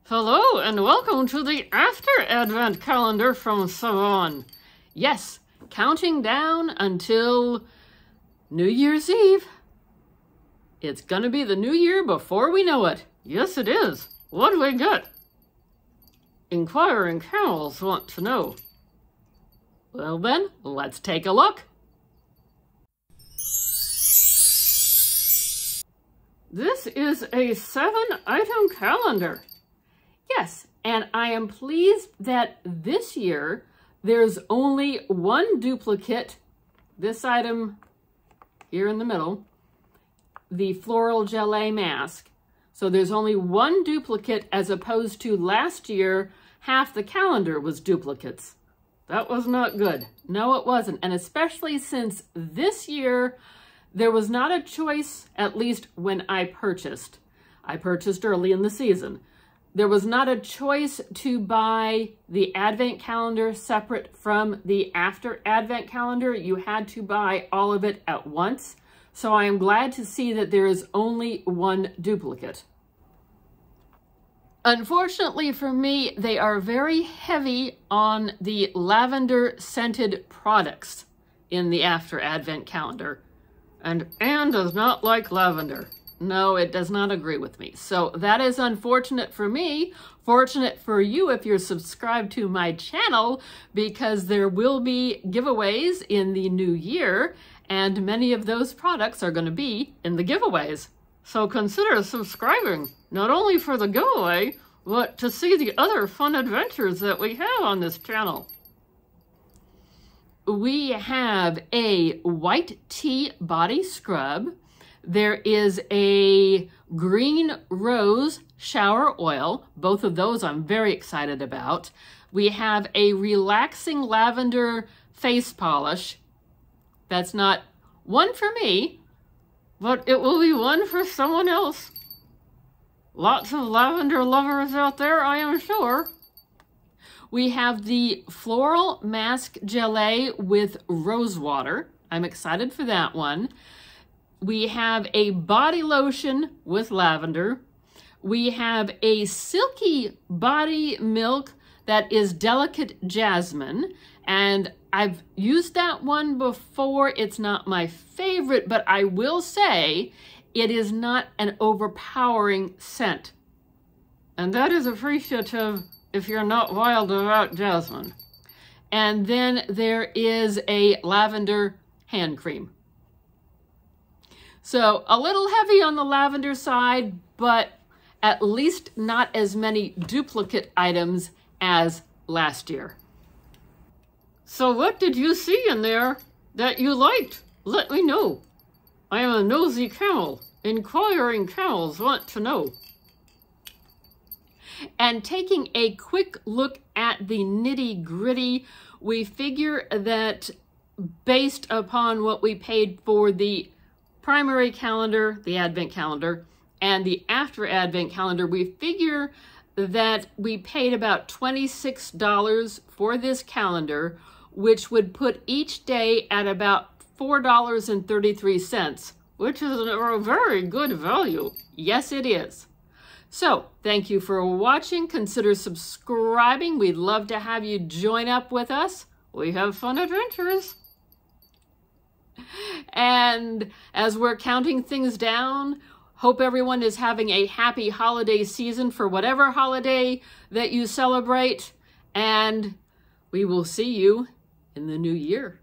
Hello and welcome to the After Advent calendar from Sabon. Yes, counting down until New Year's Eve. It's gonna be the new year before we know it. Yes, it is. What do we get? Inquiring camels want to know. Well then, let's take a look. This is a 7-item calendar. Yes, and I am pleased that this year there's only one duplicate, this item here in the middle, the floral gelée mask. So there's only one duplicate as opposed to last year, half the calendar was duplicates. That was not good. No, it wasn't. And especially since this year, there was not a choice, at least when I purchased. I purchased early in the season. There was not a choice to buy the Advent calendar separate from the After Advent calendar. You had to buy all of it at once. So I am glad to see that there is only one duplicate. Unfortunately for me, they are very heavy on the lavender scented products in the After Advent calendar. And Anne does not like lavender. No, it does not agree with me. So that is unfortunate for me. Fortunate for you if you're subscribed to my channel, because there will be giveaways in the new year, and many of those products are going to be in the giveaways. So consider subscribing, not only for the giveaway, but to see the other fun adventures that we have on this channel. We have a white tea body scrub. There is a green rose shower oil. Both of those I'm very excited about. We have a relaxing lavender face polish. That's not one for me, but it will be one for someone else. Lots of lavender lovers out there, I am sure. We have the floral mask gelée with rose water. I'm excited for that one. We have a body lotion with lavender. We have a silky body milk that is delicate jasmine. And I've used that one before. It's not my favorite, but I will say it is not an overpowering scent. And that is appreciative if you're not wild about jasmine. And then there is a lavender hand cream. So a little heavy on the lavender side, but at least not as many duplicate items as last year. So what did you see in there that you liked? Let me know. I am a nosy camel. Inquiring camels want to know. And taking a quick look at the nitty-gritty, we figure that based upon what we paid for the primary calendar, the Advent calendar, and the After Advent calendar, we figure that we paid about $26 for this calendar, which would put each day at about $4.33, which is a very good value. Yes, it is. So, thank you for watching. Consider subscribing. We'd love to have you join up with us. We have fun adventures. And as we're counting things down, hope everyone is having a happy holiday season for whatever holiday that you celebrate. And we will see you in the new year.